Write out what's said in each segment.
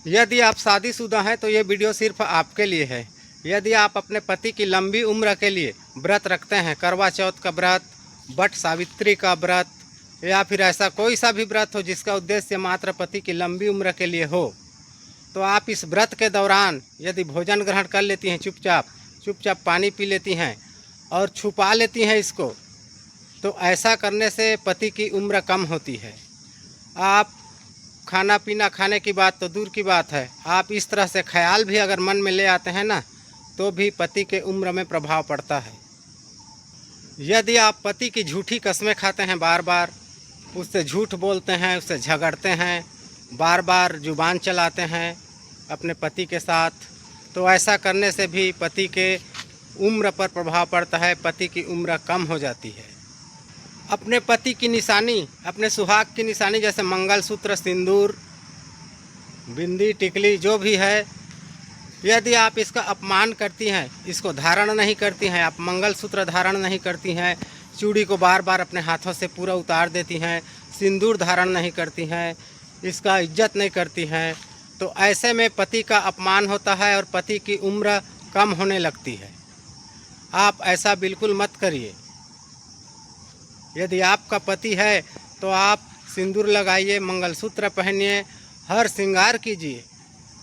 यदि आप शादीशुदा हैं तो ये वीडियो सिर्फ आपके लिए है। यदि आप अपने पति की लंबी उम्र के लिए व्रत रखते हैं, करवा चौथ का व्रत, वट सावित्री का व्रत या फिर ऐसा कोई सा भी व्रत हो जिसका उद्देश्य मात्र पति की लंबी उम्र के लिए हो, तो आप इस व्रत के दौरान यदि भोजन ग्रहण कर लेती हैं, चुपचाप पानी पी लेती हैं और छुपा लेती हैं इसको, तो ऐसा करने से पति की उम्र कम होती है। आप खाना पीना खाने की बात तो दूर की बात है, आप इस तरह से ख्याल भी अगर मन में ले आते हैं ना, तो भी पति के उम्र में प्रभाव पड़ता है। यदि आप पति की झूठी कस्में खाते हैं, बार बार उससे झूठ बोलते हैं, उससे झगड़ते हैं, बार बार जुबान चलाते हैं अपने पति के साथ, तो ऐसा करने से भी पति के उम्र पर प्रभाव पड़ता है, पति की उम्र कम हो जाती है। अपने पति की निशानी, अपने सुहाग की निशानी जैसे मंगलसूत्र, सिंदूर, बिंदी, टिकली जो भी है, यदि आप इसका अपमान करती हैं, इसको धारण नहीं करती हैं, आप मंगलसूत्र धारण नहीं करती हैं, चूड़ी को बार बार अपने हाथों से पूरा उतार देती हैं, सिंदूर धारण नहीं करती हैं, इसका इज्जत नहीं करती हैं, तो ऐसे में पति का अपमान होता है और पति की उम्र कम होने लगती है। आप ऐसा बिल्कुल मत करिए। यदि आपका पति है तो आप सिंदूर लगाइए, मंगलसूत्र पहनिए, हर श्रृंगार कीजिए।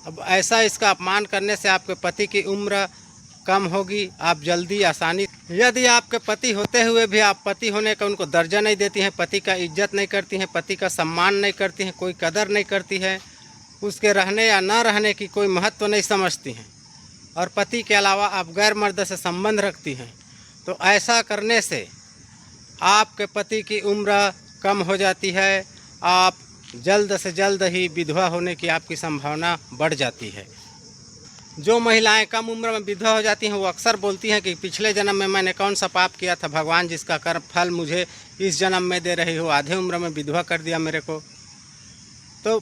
अब ऐसा इसका अपमान करने से आपके पति की उम्र कम होगी, आप जल्दी आसानी। यदि आपके पति होते हुए भी आप पति होने का उनको दर्जा नहीं देती हैं, पति का इज्जत नहीं करती हैं, पति का सम्मान नहीं करती हैं, कोई कदर नहीं करती है, उसके रहने या न रहने की कोई महत्व नहीं समझती हैं, और पति के अलावा आप गैर मर्द से संबंध रखती हैं, तो ऐसा करने से आपके पति की उम्र कम हो जाती है, आप जल्द से जल्द ही विधवा होने की आपकी संभावना बढ़ जाती है। जो महिलाएं कम उम्र में विधवा हो जाती हैं वो अक्सर बोलती हैं कि पिछले जन्म में मैंने कौन सा पाप किया था भगवान, जिसका कर्म फल मुझे इस जन्म में दे रही हो, आधे उम्र में विधवा कर दिया मेरे को। तो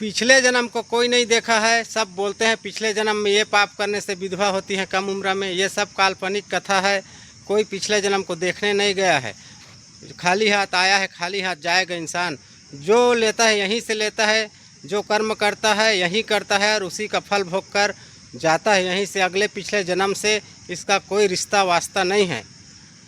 पिछले जन्म को कोई नहीं देखा है, सब बोलते हैं पिछले जन्म में ये पाप करने से विधवा होती है कम उम्र में। ये सब काल्पनिक कथा है, कोई पिछले जन्म को देखने नहीं गया है। खाली हाथ आया है, खाली हाथ जाएगा इंसान। जो लेता है यहीं से लेता है, जो कर्म करता है यहीं करता है और उसी का फल भोग कर जाता है यहीं से। अगले पिछले जन्म से इसका कोई रिश्ता वास्ता नहीं है।